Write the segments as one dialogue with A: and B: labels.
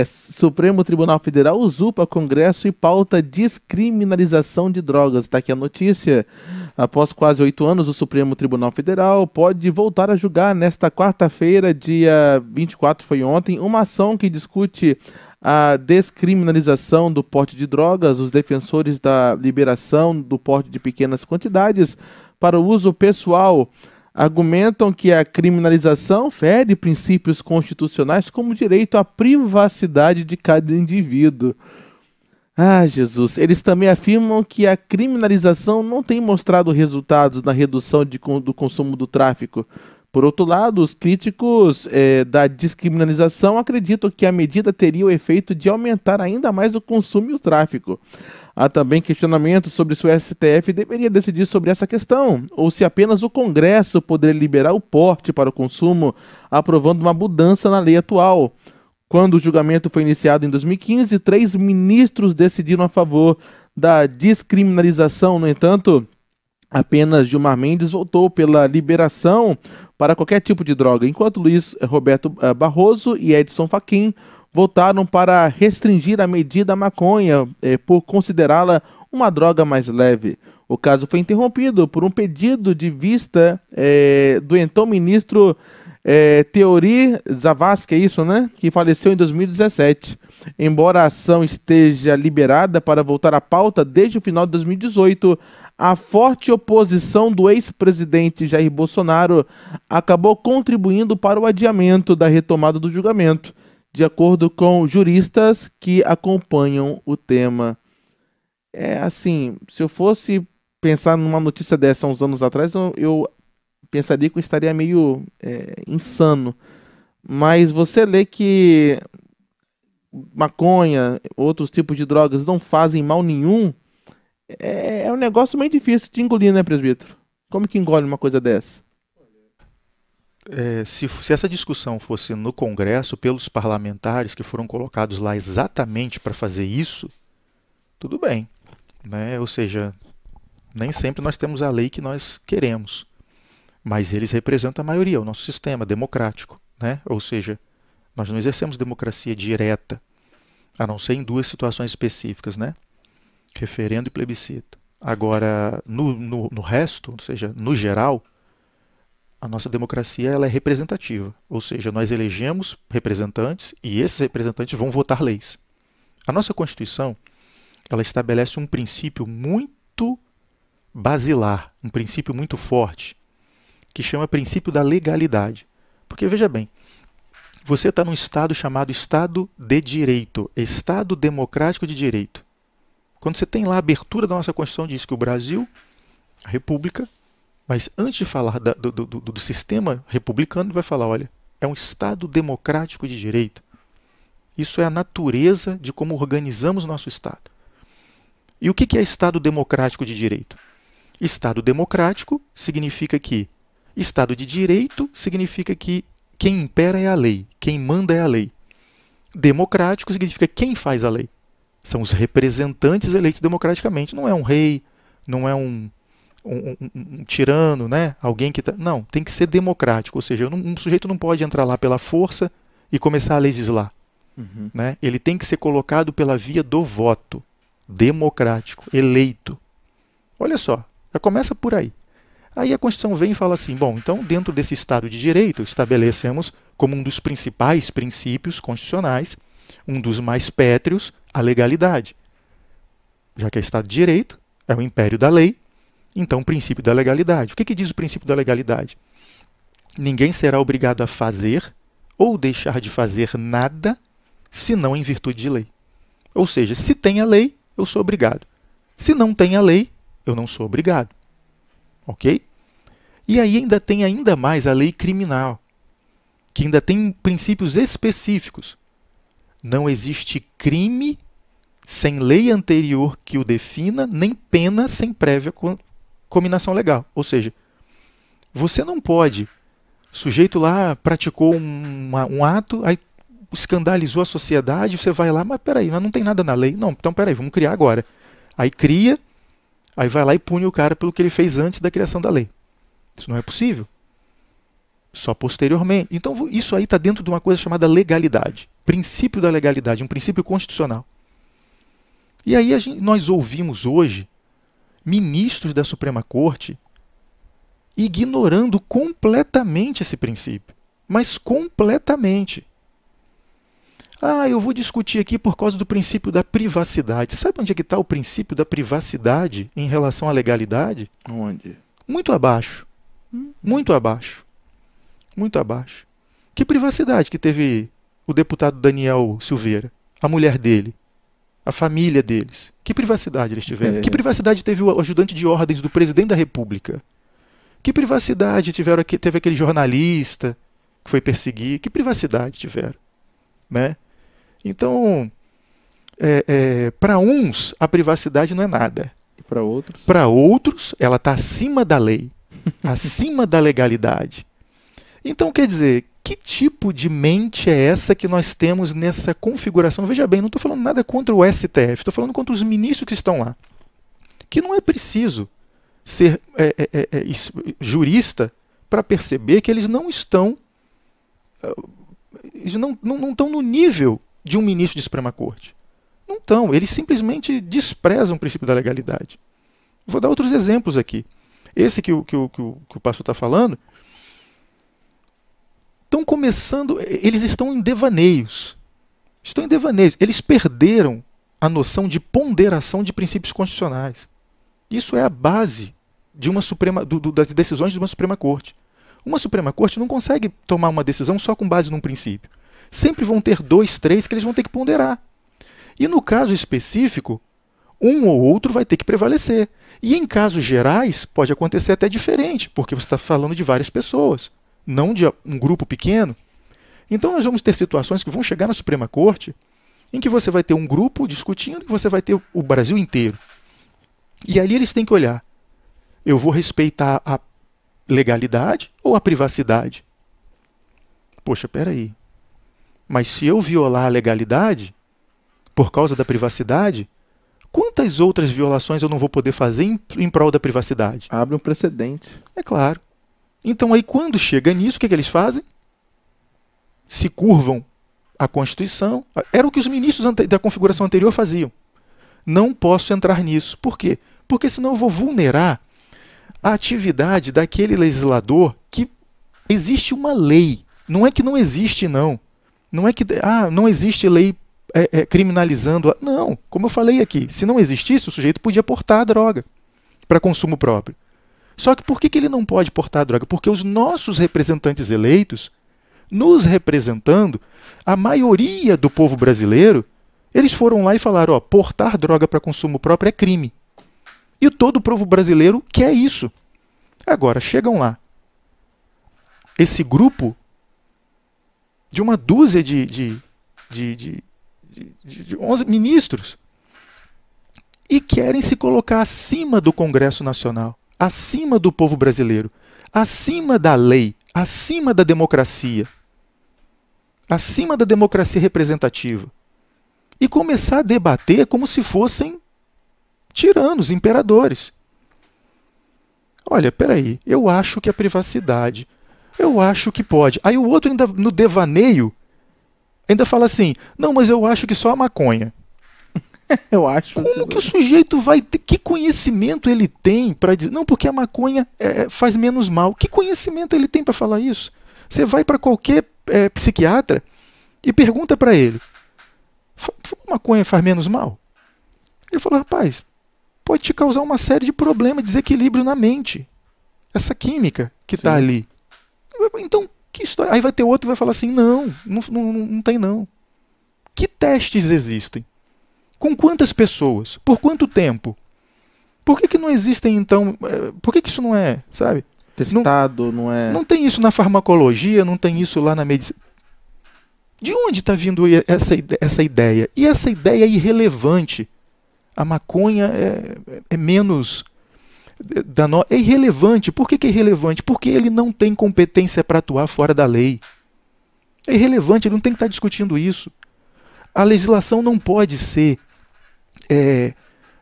A: Supremo Tribunal Federal usurpa Congresso e pauta descriminalização de drogas. Está aqui a notícia. Após quase 8 anos, o Supremo Tribunal Federal pode voltar a julgar nesta quarta-feira, dia 24, foi ontem, uma ação que discute a descriminalização do porte de drogas. Os defensores da liberação do porte de pequenas quantidades para o uso pessoal argumentam que a criminalização fere princípios constitucionais como o direito à privacidade de cada indivíduo. Ah, Jesus. Eles também afirmam que a criminalização não tem mostrado resultados na redução do consumo do tráfico. Por outro lado, os críticos da descriminalização acreditam que a medida teria o efeito de aumentar ainda mais o consumo e o tráfico. Há também questionamentos sobre se o STF deveria decidir sobre essa questão, ou se apenas o Congresso poderia liberar o porte para o consumo, aprovando uma mudança na lei atual. Quando o julgamento foi iniciado em 2015, 3 ministros decidiram a favor da descriminalização. No entanto, apenas Gilmar Mendes votou pela liberação para qualquer tipo de droga, enquanto Luiz Roberto Barroso e Edson Fachin votaram para restringir a medida à maconha por considerá-la uma droga mais leve. O caso foi interrompido por um pedido de vista do então ministro Teori Zavascki, é isso, né? Que faleceu em 2017. Embora a ação esteja liberada para voltar à pauta desde o final de 2018, a forte oposição do ex-presidente Jair Bolsonaro acabou contribuindo para o adiamento da retomada do julgamento, de acordo com juristas que acompanham o tema. Assim, se eu fosse pensar numa notícia dessa uns anos atrás, eu pensaria que eu estaria meio insano. Mas você lê que maconha, outros tipos de drogas não fazem mal nenhum, é um negócio meio difícil de engolir, né, presbítero? Como que engole uma coisa dessa?
B: Se essa discussão fosse no Congresso, pelos parlamentares que foram colocados lá exatamente para fazer isso, tudo bem, né? Ou seja, nem sempre nós temos a lei que nós queremos, mas eles representam a maioria, o nosso sistema democrático, né? Ou seja, nós não exercemos democracia direta, a não ser em 2 situações específicas, né? Referendo e plebiscito. Agora, no resto, ou seja, no geral, a nossa democracia ela é representativa, ou seja, nós elegemos representantes e esses representantes vão votar leis. A nossa Constituição ela estabelece um princípio muito basilar, um princípio muito forte, que chama princípio da legalidade. Porque, veja bem, você está num Estado chamado Estado de Direito, Estado Democrático de Direito. Quando você tem lá a abertura da nossa Constituição, diz que o Brasil, a República, mas antes de falar do sistema republicano, ele vai falar, olha, é um Estado democrático de direito. Isso é a natureza de como organizamos nosso Estado. E o que é Estado democrático de direito? Estado democrático significa que Estado de direito significa que quem impera é a lei, quem manda é a lei. Democrático significa quem faz a lei. São os representantes eleitos democraticamente. Não é um rei, não é um tirano, né? Alguém que tá... Não, tem que ser democrático. Ou seja, um sujeito não pode entrar lá pela força e começar a legislar.
A: Uhum.
B: Né? Ele tem que ser colocado pela via do voto. Democrático, eleito. Olha só, já começa por aí. Aí a Constituição vem e fala assim, bom, então dentro desse Estado de Direito estabelecemos como um dos principais princípios constitucionais, um dos mais pétreos, a legalidade. Já que é Estado de Direito, é o império da lei, então o princípio da legalidade. O que diz o princípio da legalidade? Ninguém será obrigado a fazer ou deixar de fazer nada, senão em virtude de lei. Ou seja, se tem a lei, eu sou obrigado. Se não tem a lei, eu não sou obrigado. Ok? E aí ainda tem ainda mais a lei criminal, que ainda tem princípios específicos. Não existe crime sem lei anterior que o defina, nem pena sem prévia cominação legal. Ou seja, você não pode, o sujeito lá praticou um ato, aí escandalizou a sociedade, você vai lá, mas peraí, não tem nada na lei. Não, então peraí, vamos criar agora. Aí cria, aí vai lá e pune o cara pelo que ele fez antes da criação da lei. Isso não é possível. Só posteriormente. Então isso aí está dentro de uma coisa chamada legalidade. princípio da legalidade, um princípio constitucional. E aí nós ouvimos hoje ministros da Suprema Corte ignorando completamente esse princípio. Mas completamente. Ah, eu vou discutir aqui por causa do princípio da privacidade. Você sabe onde é que está o princípio da privacidade em relação à legalidade?
A: Onde?
B: Muito abaixo. Muito abaixo. Muito abaixo. Que privacidade que teve o deputado Daniel Silveira, a mulher dele, a família deles? Que privacidade eles tiveram? Que privacidade teve o ajudante de ordens do presidente da República? Que privacidade teve aquele jornalista que foi perseguir? Que privacidade tiveram? Né? Então, para uns, a privacidade não é nada.
A: E para outros?
B: Para outros, ela está acima da lei, acima da legalidade. Então, quer dizer, que tipo de mente é essa que nós temos nessa configuração? Veja bem, não estou falando nada contra o STF, estou falando contra os ministros que estão lá. Que não é preciso ser jurista para perceber que eles não estão no nível de um ministro de Suprema Corte. Não estão, eles simplesmente desprezam o princípio da legalidade. Vou dar outros exemplos aqui. Esse que o pastor está falando, estão começando, eles estão em devaneios. Estão em devaneios. Eles perderam a noção de ponderação de princípios constitucionais. Isso é a base de das decisões de uma Suprema Corte. Uma Suprema Corte não consegue tomar uma decisão só com base num princípio. Sempre vão ter 2, 3 que eles vão ter que ponderar. E no caso específico, um ou outro vai ter que prevalecer. E em casos gerais, pode acontecer até diferente, porque você está falando de várias pessoas, não de um grupo pequeno. Então nós vamos ter situações que vão chegar na Suprema Corte em que você vai ter um grupo discutindo e você vai ter o Brasil inteiro. E ali eles têm que olhar, eu vou respeitar a legalidade ou a privacidade? Poxa, peraí. Mas se eu violar a legalidade por causa da privacidade, quantas outras violações eu não vou poder fazer em prol da privacidade?
A: Abre um precedente.
B: É claro. Então aí quando chega nisso, o que eles fazem? Se curvam à Constituição. Era o que os ministros da configuração anterior faziam. Não posso entrar nisso. Por quê? Porque senão eu vou vulnerar a atividade daquele legislador que existe uma lei. Não é que não existe, não. Não é que não existe lei criminalizando. Não, como eu falei aqui, se não existisse, o sujeito podia portar a droga para consumo próprio. Só que por que ele não pode portar a droga? Porque os nossos representantes eleitos, nos representando, a maioria do povo brasileiro, eles foram lá e falaram, portar droga para consumo próprio é crime. E todo o povo brasileiro quer isso. Agora, chegam lá. Esse grupo de uma dúzia de 11 ministros e querem se colocar acima do Congresso Nacional, acima do povo brasileiro, acima da lei, acima da democracia representativa. E começar a debater como se fossem tiranos, imperadores. Olha, peraí, eu acho que a privacidade, eu acho que pode. Aí o outro ainda no devaneio, ainda fala assim, não, mas eu acho que só a maconha.
A: Eu acho.
B: Como que o sujeito vai ter, que conhecimento ele tem para dizer, não, porque a maconha faz menos mal. Que conhecimento ele tem para falar isso? Você vai para qualquer psiquiatra e pergunta para ele, maconha faz menos mal? Ele falou, rapaz, pode te causar uma série de problemas, desequilíbrio na mente. Essa química que está ali. Então, que história? Aí vai ter outro que vai falar assim, não tem não. Que testes existem? Com quantas pessoas? Por quanto tempo? Por que não existem, então... Por que isso não é, sabe?
A: Testado, não é...
B: Não tem isso na farmacologia, não tem isso lá na medicina. De onde está vindo essa ideia? E essa ideia é irrelevante. A maconha é menos... É irrelevante. Por que é irrelevante? Porque ele não tem competência para atuar fora da lei. É irrelevante, ele não tem que estar discutindo isso. A legislação não pode ser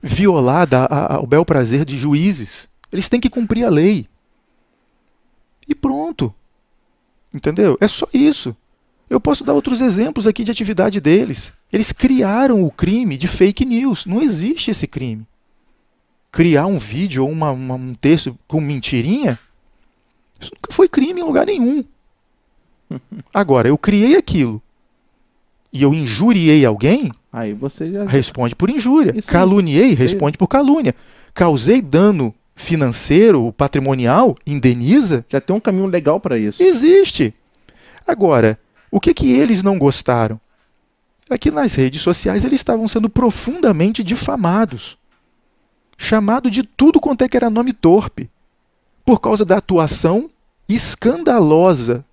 B: violada ao bel prazer de juízes. Eles têm que cumprir a lei. E pronto. Entendeu? É só isso. Eu posso dar outros exemplos aqui de atividade deles. Eles criaram o crime de fake news. Não existe esse crime. Criar um vídeo ou um texto com mentirinha, isso nunca foi crime em lugar nenhum. Agora, eu criei aquilo e eu injuriei alguém,
A: aí você já
B: responde por injúria.
A: Isso
B: Caluniei,
A: aí.
B: responde por calúnia. Causei dano financeiro, patrimonial, indeniza.
A: já tem um caminho legal para isso.
B: Existe. Agora, o que eles não gostaram? É que nas redes sociais eles estavam sendo profundamente difamados. Chamado de tudo quanto é que era nome torpe. Por causa da atuação escandalosa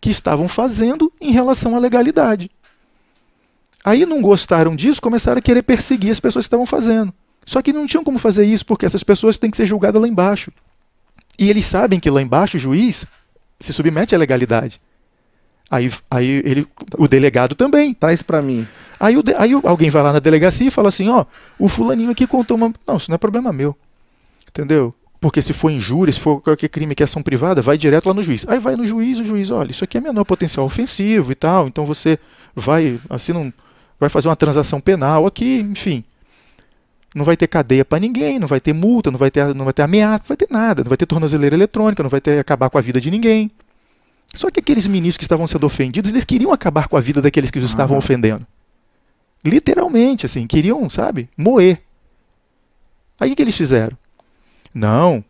B: que estavam fazendo em relação à legalidade. Aí não gostaram disso, começaram a querer perseguir as pessoas que estavam fazendo. Só que não tinham como fazer isso, porque essas pessoas têm que ser julgadas lá embaixo. E eles sabem que lá embaixo o juiz se submete à legalidade. Aí o delegado também.
A: Traz para mim.
B: Aí alguém vai lá na delegacia e fala assim, ó, o fulaninho aqui contou uma... Não, isso não é problema meu. Entendeu? Porque se for injúria, se for qualquer crime que é ação privada, vai direto lá no juiz. Aí vai no juiz, o juiz, olha, isso aqui é menor potencial ofensivo e tal, então você vai, assim, não vai fazer uma transação penal aqui, enfim. Não vai ter cadeia para ninguém, não vai ter multa, não vai ter ameaça, não vai ter nada, não vai ter tornozeleira eletrônica, não vai ter acabar com a vida de ninguém. Só que aqueles ministros que estavam sendo ofendidos, eles queriam acabar com a vida daqueles que os estavam ofendendo. Literalmente, assim, queriam, sabe, moer. Aí o que eles fizeram? Não,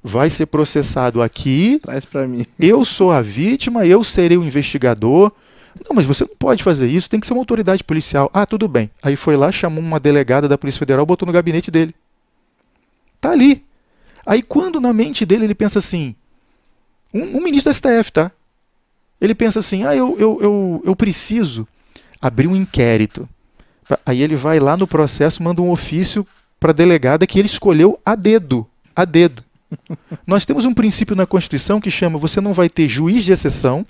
B: vai ser processado aqui,
A: Traz para mim.
B: eu sou a vítima, eu serei o investigador. Não, mas você não pode fazer isso, tem que ser uma autoridade policial. Ah, tudo bem. Aí foi lá, chamou uma delegada da Polícia Federal, botou no gabinete dele. Tá ali. Aí quando na mente dele ele pensa assim, um ministro da STF, tá? Ele pensa assim, eu preciso abrir um inquérito. Aí ele vai lá no processo, manda um ofício para a delegada que ele escolheu a dedo. A dedo. Nós temos um princípio na Constituição que chama, você não vai ter juiz de exceção,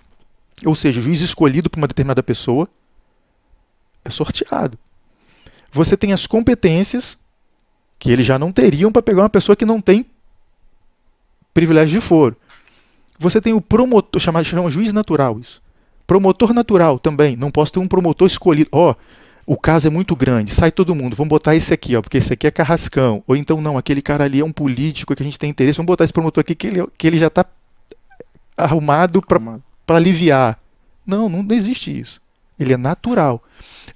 B: ou seja, juiz escolhido por uma determinada pessoa, é sorteado. Você tem as competências, que eles já não teriam para pegar uma pessoa que não tem privilégio de foro. Você tem o promotor, chama juiz natural isso. Promotor natural também, não posso ter um promotor escolhido. Ó, o caso é muito grande, sai todo mundo, vamos botar esse aqui, ó, porque esse aqui é carrascão. Ou então, não, aquele cara ali é um político que a gente tem interesse, vamos botar esse promotor aqui que ele já está arrumado para aliviar. Não existe isso. Ele é natural.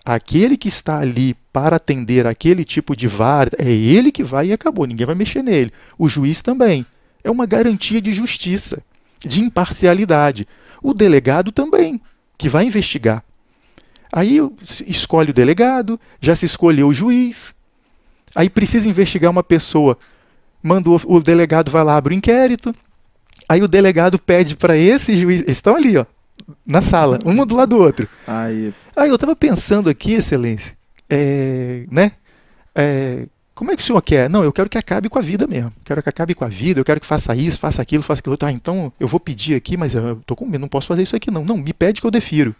B: Aquele que está ali para atender aquele tipo de vara, é ele que vai e acabou, ninguém vai mexer nele. O juiz também. É uma garantia de justiça, de imparcialidade. O delegado também, que vai investigar. Aí escolhe o delegado, já se escolheu o juiz, aí precisa investigar uma pessoa, manda o delegado vai lá, abre o inquérito, aí o delegado pede para esse juiz, eles estão ali, ó, na sala, um do lado do outro. Aí eu estava pensando aqui, excelência, como é que o senhor quer? Não, eu quero que acabe com a vida mesmo, quero que acabe com a vida, eu quero que faça isso, faça aquilo outro. Ah, então eu vou pedir aqui, mas eu estou com medo, não posso fazer isso aqui não. Não, me pede que eu defiro.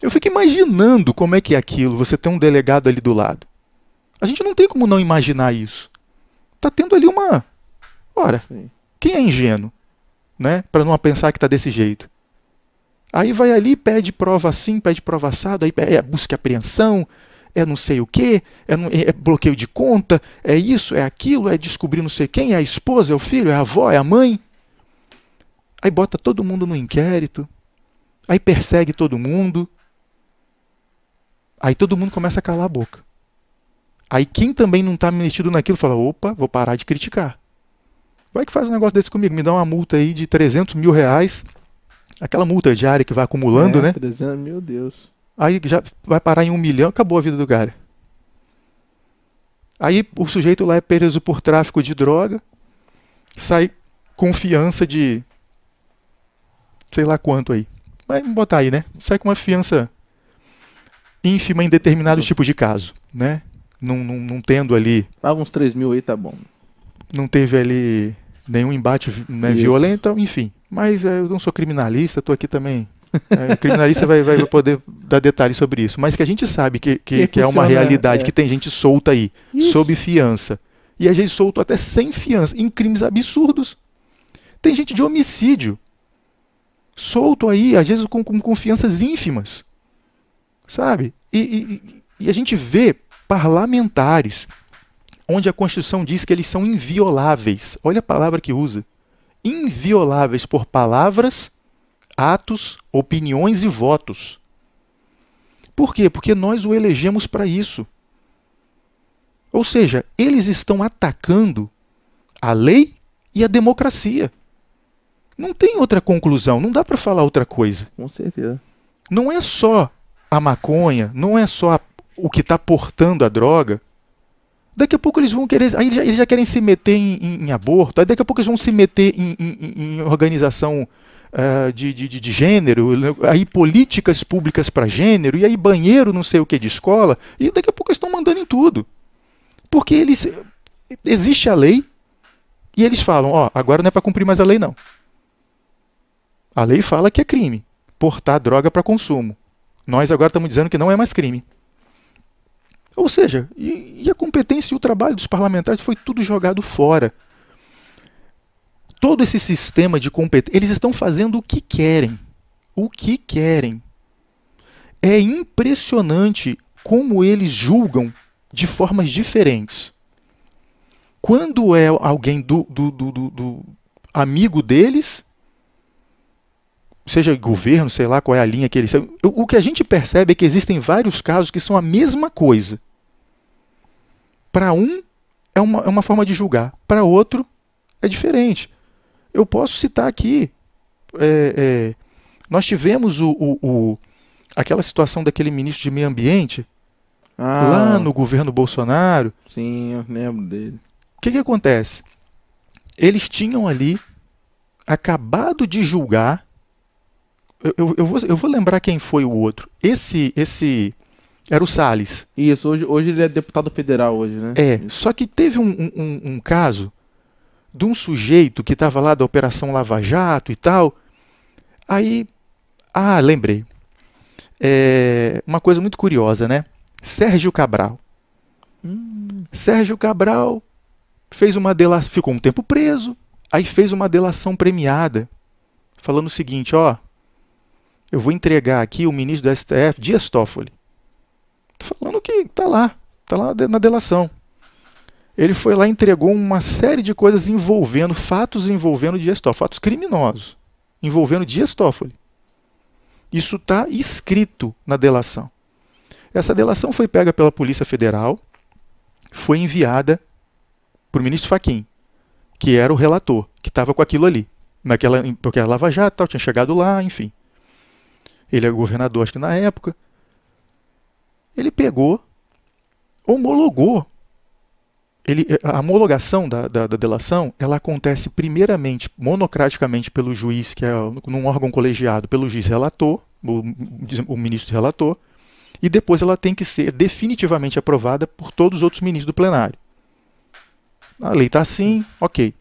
B: Eu fico imaginando como é que é aquilo, você tem um delegado ali do lado. A gente não tem como não imaginar isso. Está tendo ali uma... Ora, quem é ingênuo, né? Para não pensar que está desse jeito. Aí vai ali, pede prova assim, pede prova assado, aí é busca e apreensão, é não sei o quê, é bloqueio de conta, é isso, é aquilo, é descobrir não sei quem, é a esposa, é o filho, é a avó, é a mãe. Aí bota todo mundo no inquérito, aí persegue todo mundo. Aí todo mundo começa a calar a boca. Aí quem também não está metido naquilo fala, opa, vou parar de criticar. Vai que faz um negócio desse comigo, me dá uma multa aí de 300 mil reais, aquela multa diária que vai acumulando, né?
A: 300, meu Deus.
B: Aí já vai parar em 1 milhão, acabou a vida do cara. Aí o sujeito lá é preso por tráfico de droga, sai com fiança de sei lá quanto aí. Vai botar aí, né? Sai com uma fiança ínfima em determinados tipos de caso, né? Não tendo ali...
A: Paga uns 3 mil aí, tá bom.
B: Não teve ali nenhum embate, né, violento, enfim. Mas eu não sou criminalista, estou aqui também... criminalista vai poder dar detalhes sobre isso. Mas que a gente sabe que é uma realidade, que tem gente solta aí, sob fiança. E a gente solto até sem fiança, em crimes absurdos. Tem gente de homicídio solto aí, às vezes com confianças ínfimas, sabe? E a gente vê parlamentares onde a Constituição diz que eles são invioláveis. Olha a palavra que usa. Invioláveis por palavras, atos, opiniões e votos. Por quê? Porque nós o elegemos para isso. Ou seja, eles estão atacando a lei e a democracia. Não tem outra conclusão, não dá para falar outra coisa.
A: Com certeza.
B: Não é só a maconha, não é só o que está portando a droga. Daqui a pouco eles vão querer, aí eles já querem se meter em aborto, aí daqui a pouco eles vão se meter em organização de gênero, aí políticas públicas para gênero, e aí banheiro não sei o que de escola, e daqui a pouco eles estão mandando em tudo. Porque existe a lei e eles falam, ó, agora não é para cumprir mais a lei não. A lei fala que é crime portar droga para consumo. Nós agora estamos dizendo que não é mais crime. Ou seja, e a competência e o trabalho dos parlamentares foi tudo jogado fora. Todo esse sistema de competência, eles estão fazendo o que querem. O que querem. É impressionante como eles julgam de formas diferentes. Quando é alguém do amigo deles, seja governo, sei lá qual é a linha que eles... O que a gente percebe é que existem vários casos que são a mesma coisa. Para um, é uma forma de julgar. Para outro, é diferente. Eu posso citar aqui. Nós tivemos aquela situação daquele ministro de Meio Ambiente, lá no governo Bolsonaro.
A: Sim, eu lembro dele.
B: O que acontece? Eles tinham ali acabado de julgar. Eu vou lembrar quem foi o outro. Esse era o Salles.
A: Isso, hoje ele é deputado federal hoje, né?
B: Só que teve um caso de um sujeito que estava lá da Operação Lava Jato e tal. Aí, lembrei. Uma coisa muito curiosa, né? Sérgio Cabral. Sérgio Cabral fez uma delação, ficou um tempo preso, aí fez uma delação premiada, falando o seguinte, ó, eu vou entregar aqui o ministro do STF, Dias Toffoli. Tô falando que tá lá na delação. Ele foi lá e entregou uma série de coisas fatos envolvendo Dias Toffoli, fatos criminosos, envolvendo Dias Toffoli. Isso está escrito na delação. Essa delação foi pega pela Polícia Federal, foi enviada para o ministro Fachin, que era o relator, que estava com aquilo ali. Porque a Lava Jato tal, tinha chegado lá, enfim. Ele era governador, acho que na época. Ele pegou, homologou. A homologação da delação, ela acontece primeiramente, monocraticamente, pelo juiz, que é num órgão colegiado, pelo juiz relator, o ministro relator, e depois ela tem que ser definitivamente aprovada por todos os outros ministros do plenário. A lei está assim, ok.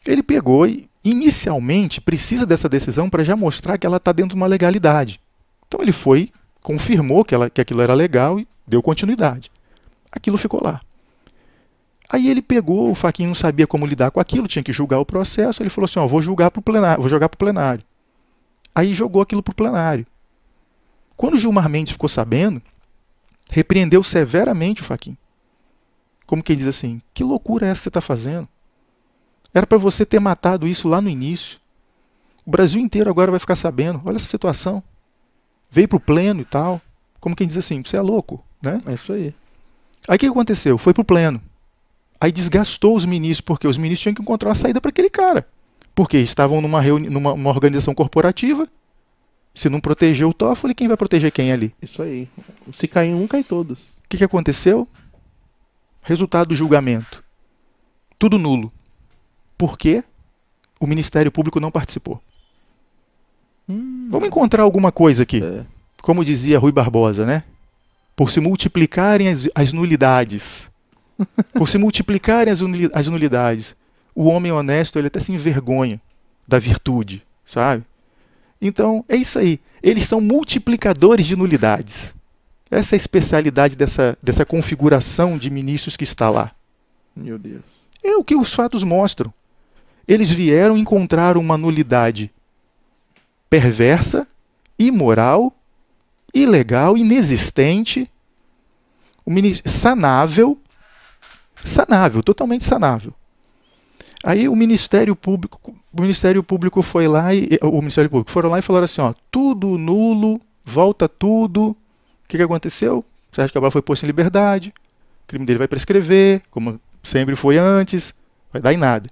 B: Ele pegou e, inicialmente, precisa dessa decisão para já mostrar que ela está dentro de uma legalidade. Então ele foi, confirmou que aquilo era legal e deu continuidade. Aquilo ficou lá. Aí ele pegou, o Fachin não sabia como lidar com aquilo, tinha que julgar o processo, ele falou assim, ó, vou jogar para o plenário. Aí jogou aquilo para o plenário. Quando o Gilmar Mendes ficou sabendo, repreendeu severamente o Fachin. Como quem diz assim, que loucura é essa que você está fazendo? Era para você ter matado isso lá no início. O Brasil inteiro agora vai ficar sabendo. Olha essa situação. Veio para o pleno e tal. Como quem diz assim, você é louco, né?
A: É isso aí.
B: Aí o que aconteceu? Foi para o pleno. Aí desgastou os ministros, porque os ministros tinham que encontrar uma saída para aquele cara. Porque estavam numa organização corporativa. Se não protegeu o Toffoli, quem vai proteger quem ali?
A: Isso aí. Se cair um, cai todos.
B: O que aconteceu? Resultado do julgamento. Tudo nulo. Por quê? O Ministério Público não participou. Vamos encontrar alguma coisa aqui. Como dizia Rui Barbosa, né? Por se multiplicarem as nulidades. Por se multiplicarem as nulidades. O homem honesto, ele até se envergonha da virtude, sabe? Então, é isso aí. Eles são multiplicadores de nulidades. Essa é a especialidade dessa configuração de ministros que está lá.
A: Meu Deus.
B: É o que os fatos mostram. Eles vieram e encontraram uma nulidade perversa, imoral, ilegal, inexistente, sanável, totalmente sanável. Aí o Ministério Público foi lá foram lá e falaram assim, ó, tudo nulo, volta tudo. O que aconteceu? O Sérgio Cabral foi posto em liberdade, o crime dele vai prescrever, como sempre foi antes, vai dar em nada.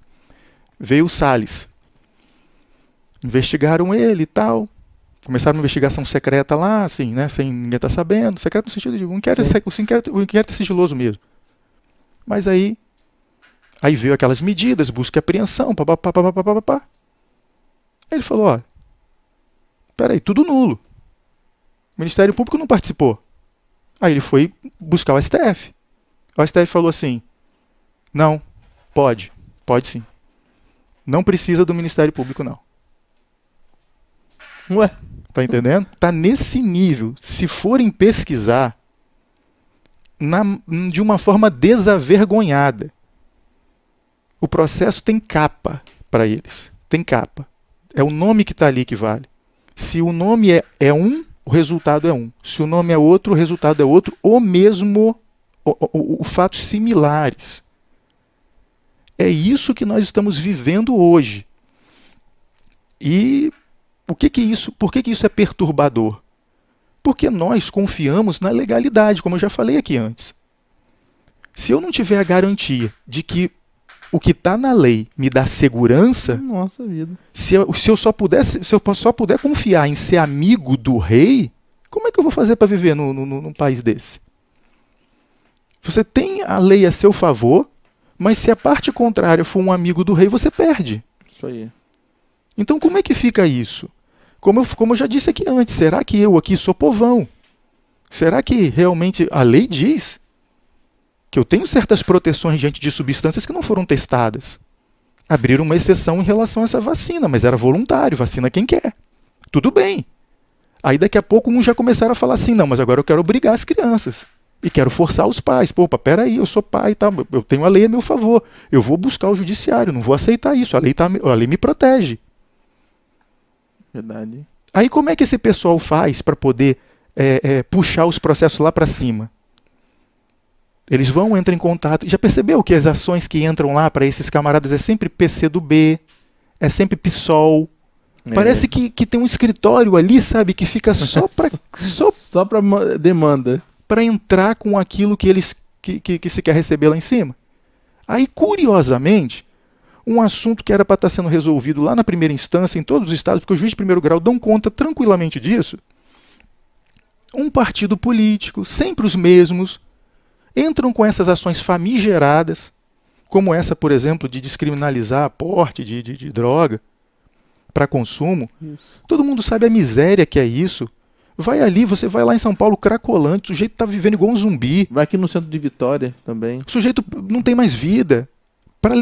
B: Veio o Salles. Investigaram ele e tal. Começaram uma investigação secreta lá, assim, né, sem ninguém estar sabendo. Secreto no sentido de um inquérito sigiloso mesmo. Mas aí veio aquelas medidas, busca e apreensão, papapá. Ele falou, olha, peraí, tudo nulo. O Ministério Público não participou. Aí ele foi buscar o STF. O STF falou assim, não, pode sim. Não precisa do Ministério Público, não.
A: Ué?
B: Tá entendendo? Tá nesse nível. Se forem pesquisar de uma forma desavergonhada, o processo tem capa para eles. Tem capa. É o nome que está ali que vale. Se o nome é um, o resultado é um. Se o nome é outro, o resultado é outro. Ou mesmo fatos similares. É isso que nós estamos vivendo hoje. E por que isso é perturbador? Porque nós confiamos na legalidade, como eu já falei aqui antes. Se eu não tiver a garantia de que o que está na lei me dá segurança,
A: nossa vida.
B: Se eu só puder confiar em ser amigo do rei, como é que eu vou fazer para viver num país desse? Você tem a lei a seu favor, mas se a parte contrária for um amigo do rei, você perde.
A: Isso aí.
B: Então como é que fica isso? Como eu já disse aqui antes, será que eu aqui sou povão? Será que realmente a lei diz que eu tenho certas proteções diante de substâncias que não foram testadas? Abriram uma exceção em relação a essa vacina, mas era voluntário, vacina quem quer. Tudo bem. Aí daqui a pouco uns já começaram a falar assim, não, mas agora eu quero obrigar as crianças. E quero forçar os pais. Pô, peraí, eu sou pai, tá? Eu tenho a lei a meu favor. Eu vou buscar o judiciário, não vou aceitar isso. A lei me protege.
A: Verdade.
B: Aí como é que esse pessoal faz para poder puxar os processos lá para cima? Eles entram em contato. Já percebeu que as ações que entram lá para esses camaradas é sempre PCdoB, é sempre PSOL. Parece que tem um escritório ali, sabe, que fica só para
A: demanda.
B: Para entrar com aquilo que eles que se quer receber lá em cima. Aí, curiosamente, um assunto que era para estar sendo resolvido lá na primeira instância, em todos os estados, porque os juízes de primeiro grau dão conta tranquilamente disso, um partido político, sempre os mesmos, entram com essas ações famigeradas, como essa, por exemplo, de descriminalizar aporte de droga para consumo. Isso. Todo mundo sabe a miséria que é isso. Você vai lá em São Paulo, cracolante, o sujeito está vivendo igual um zumbi.
A: Vai aqui no centro de Vitória também.
B: O sujeito não tem mais vida. Para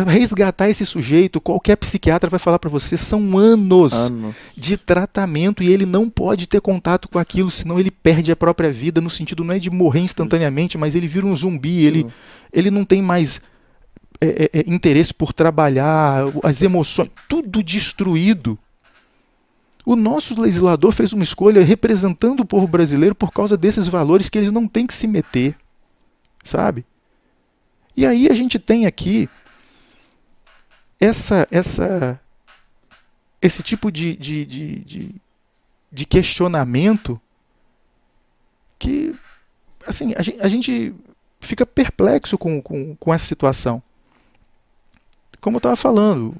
B: resgatar esse sujeito, qualquer psiquiatra vai falar para você, são anos de tratamento e ele não pode ter contato com aquilo, senão ele perde a própria vida, no sentido não é de morrer instantaneamente, mas ele vira um zumbi, ele não tem mais interesse por trabalhar, as emoções, tudo destruído. O nosso legislador fez uma escolha representando o povo brasileiro por causa desses valores que eles não têm que se meter, sabe? E aí a gente tem aqui esse tipo de questionamento que, assim, a gente fica perplexo com essa situação. Como eu estava falando,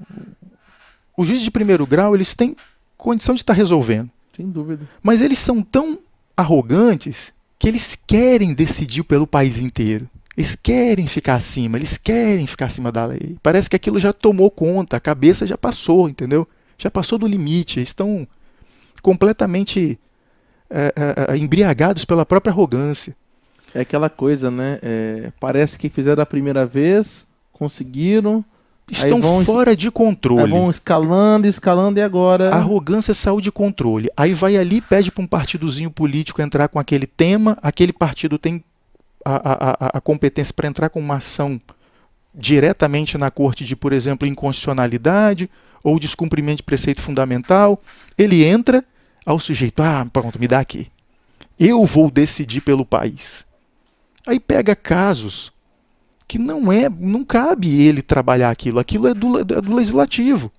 B: os juízes de primeiro grau, eles têm condição de estar resolvendo.
A: Sem dúvida.
B: Mas eles são tão arrogantes que eles querem decidir pelo país inteiro. Eles querem ficar acima da lei. Parece que aquilo já tomou conta, a cabeça já passou, entendeu? Já passou do limite. Eles estão completamente embriagados pela própria arrogância.
A: É aquela coisa, né? Parece que fizeram a primeira vez, conseguiram...
B: Estão fora de controle.
A: Vão escalando e agora...
B: A arrogância saiu de controle. Aí vai ali, pede para um partidozinho político entrar com aquele tema, aquele partido tem a competência para entrar com uma ação diretamente na corte de, por exemplo, inconstitucionalidade ou descumprimento de preceito fundamental. Ele entra ao sujeito, pronto, me dá aqui. Eu vou decidir pelo país. Aí pega casos que não cabe ele trabalhar aquilo é do legislativo.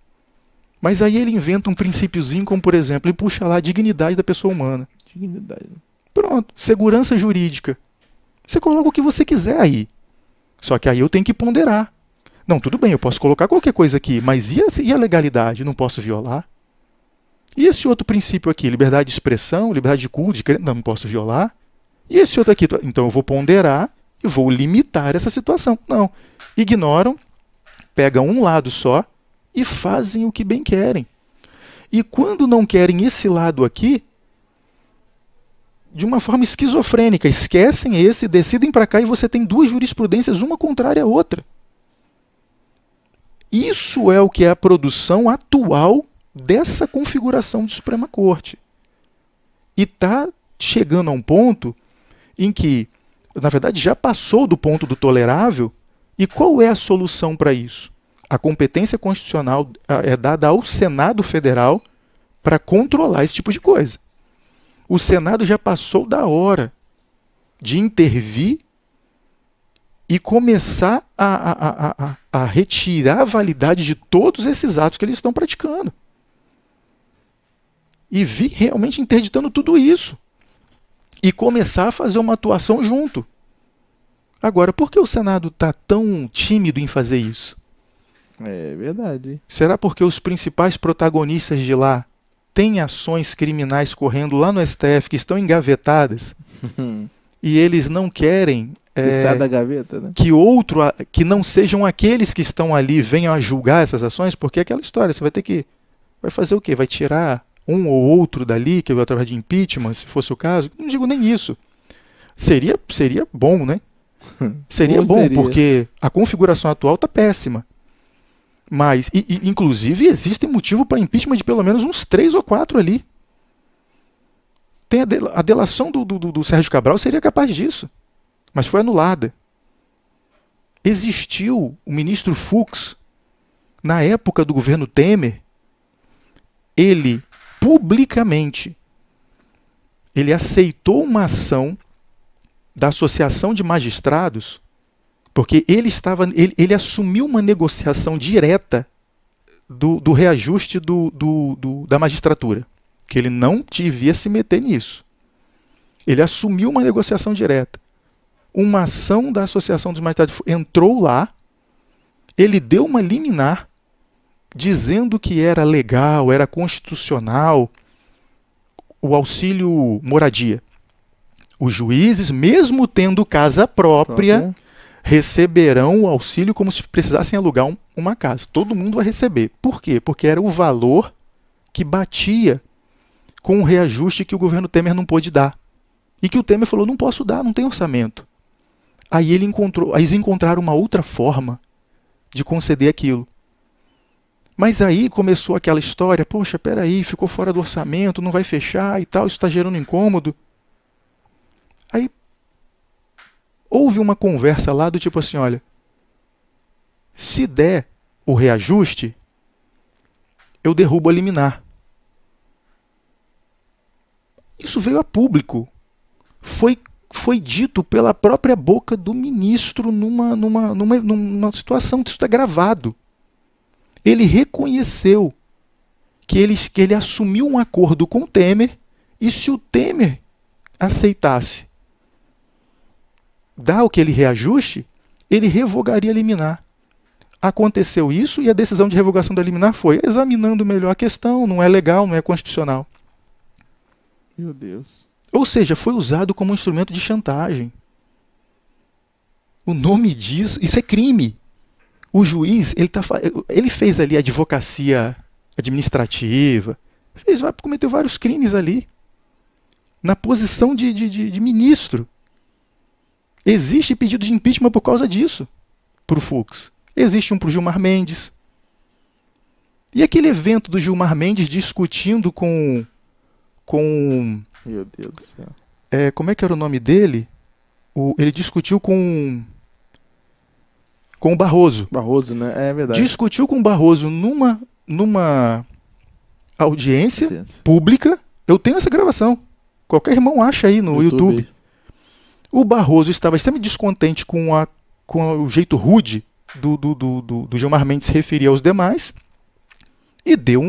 B: Mas aí ele inventa um princípiozinho, como por exemplo, ele puxa lá a dignidade da pessoa humana.
A: Dignidade.
B: Pronto, segurança jurídica. Você coloca o que você quiser aí. Só que aí eu tenho que ponderar. Não, tudo bem, eu posso colocar qualquer coisa aqui, mas e a legalidade? Não posso violar? E esse outro princípio aqui, liberdade de expressão, liberdade de culto, não posso violar? E esse outro aqui, então eu vou ponderar e vou limitar essa situação. Não, ignoram, pegam um lado só e fazem o que bem querem. E quando não querem esse lado aqui, de uma forma esquizofrênica, esquecem esse, decidem para cá e você tem duas jurisprudências, uma contrária à outra. Isso é o que é a produção atual dessa configuração de Suprema Corte. E está chegando a um ponto em que, na verdade, já passou do ponto do tolerável. E qual é a solução para isso? A competência constitucional é dada ao Senado Federal para controlar esse tipo de coisa. O Senado já passou da hora de intervir e começar a retirar a validade de todos esses atos que eles estão praticando. E vir realmente interditando tudo isso. E começar a fazer uma atuação junto. Agora, por que o Senado está tão tímido em fazer isso?
A: É verdade.
B: Será porque os principais protagonistas de lá têm ações criminais correndo lá no STF que estão engavetadas e eles não querem
A: sai da gaveta, né?
B: que não sejam aqueles que estão ali venham a julgar essas ações? Porque é aquela história, você vai fazer o quê? Vai tirar um ou outro dali, que vai através de impeachment, se fosse o caso? Não digo nem isso. Seria bom, né? Seria bom, porque a configuração atual está péssima. Mas, inclusive, existe motivo para impeachment de pelo menos uns 3 ou 4 ali. Tem a delação do Sérgio Cabral seria capaz disso, mas foi anulada. Existiu o ministro Fux, na época do governo Temer, ele publicamente ele aceitou uma ação da Associação de Magistrados, porque ele assumiu uma negociação direta do reajuste da magistratura, que ele não devia se meter nisso. Ele assumiu uma negociação direta. Uma ação da Associação dos Magistrados entrou lá, ele deu uma liminar, dizendo que era legal, era constitucional, o auxílio moradia. Os juízes, mesmo tendo casa própria, receberão o auxílio como se precisassem alugar uma casa. Todo mundo vai receber. Por quê? Porque era o valor que batia com o reajuste que o governo Temer não pôde dar. E que o Temer falou, não posso dar, não tem orçamento. Aí eles encontraram uma outra forma de conceder aquilo. Mas aí começou aquela história, poxa, peraí, ficou fora do orçamento, não vai fechar e tal, isso está gerando incômodo. Aí houve uma conversa lá do tipo assim, olha, se der o reajuste, eu derrubo a liminar. Isso veio a público. Foi dito pela própria boca do ministro numa situação que isso está gravado. Ele reconheceu que ele assumiu um acordo com o Temer e se o Temer aceitasse dar aquele reajuste, ele revogaria a liminar. Aconteceu isso e a decisão de revogação da liminar foi examinando melhor a questão, não é legal, não é constitucional.
A: Meu Deus.
B: Ou seja, foi usado como instrumento de chantagem. O nome disso, isso é crime. O juiz, ele fez ali advocacia administrativa, cometeu vários crimes ali, na posição de ministro. Existe pedido de impeachment por causa disso, para o Fux. Existe um para o Gilmar Mendes. E aquele evento do Gilmar Mendes discutindo com
A: meu Deus do céu.
B: Como é que era o nome dele? Ele discutiu com com o Barroso.
A: Barroso, né? É verdade.
B: Discutiu com o Barroso numa audiência pública. Eu tenho essa gravação. Qualquer irmão acha aí no YouTube. O Barroso estava extremamente descontente com o jeito rude do Gilmar Mendes se referir aos demais e deu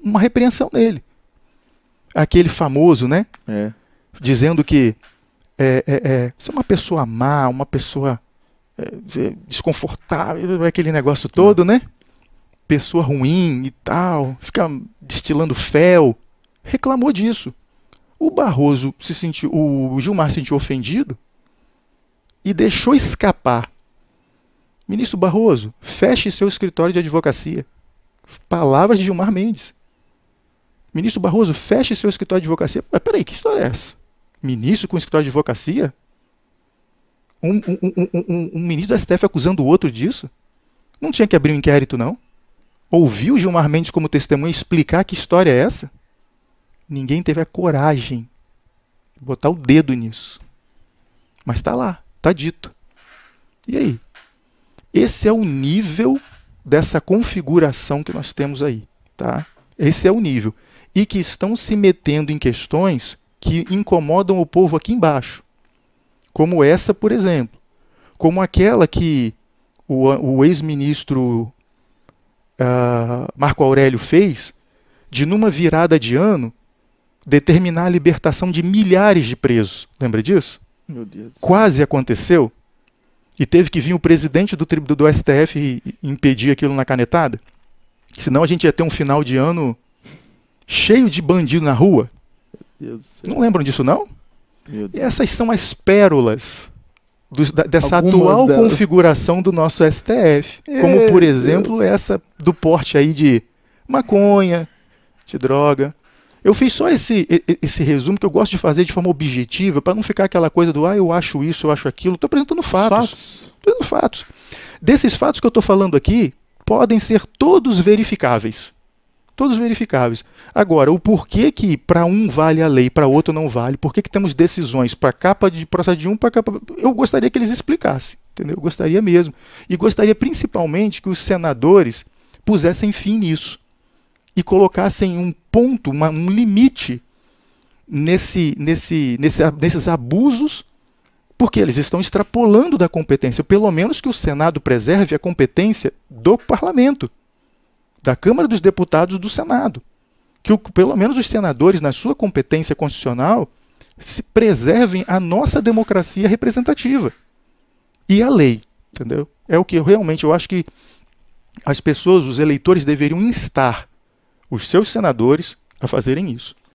B: uma repreensão nele. Aquele famoso, né? Dizendo que você é uma pessoa má, uma pessoa desconfortável, aquele negócio todo, né? Pessoa ruim e tal, fica destilando fel. Reclamou disso. O Gilmar se sentiu ofendido e deixou escapar. Ministro Barroso, feche seu escritório de advocacia. Palavras de Gilmar Mendes. Ministro Barroso, feche seu escritório de advocacia. Mas peraí, que história é essa? Ministro com escritório de advocacia? Um ministro da STF acusando o outro disso? Não tinha que abrir um inquérito, não? Ouviu Gilmar Mendes como testemunha explicar que história é essa? Ninguém teve a coragem de botar o dedo nisso. Mas está lá, está dito. E aí? Esse é o nível dessa configuração que nós temos aí. Tá? Esse é o nível. E que estão se metendo em questões que incomodam o povo aqui embaixo. Como essa, por exemplo. Como aquela que o ex-ministro Marco Aurélio fez, de numa virada de ano, determinar a libertação de milhares de presos. Lembra disso?
A: Meu Deus.
B: Quase aconteceu. E teve que vir o presidente do STF e impedir aquilo na canetada. Senão a gente ia ter um final de ano cheio de bandido na rua.
A: Meu Deus do céu.
B: Não lembram disso, não?
A: Meu Deus.
B: E essas são as pérolas dessa atual configuração do nosso STF. Como, por exemplo, essa do porte aí de maconha, de droga. Eu fiz só esse resumo que eu gosto de fazer de forma objetiva, para não ficar aquela coisa do eu acho isso, eu acho aquilo. Estou apresentando fatos. Apresentando fatos. Desses fatos que eu estou falando aqui, podem ser todos verificáveis. Todos verificáveis. Agora, o porquê que para um vale a lei, para outro não vale, por que temos decisões para capa de processo de um, para capa... Eu gostaria que eles explicassem. Entendeu? Eu gostaria mesmo. E gostaria principalmente que os senadores pusessem fim nisso. E colocassem um ponto, um limite nesses abusos, porque eles estão extrapolando da competência. Pelo menos que o Senado preserve a competência do Parlamento, da Câmara dos Deputados do Senado. Que pelo menos os senadores, na sua competência constitucional, se preservem a nossa democracia representativa. E a lei, entendeu? É o que eu acho que as pessoas, os eleitores, deveriam instar os seus senadores a fazerem isso.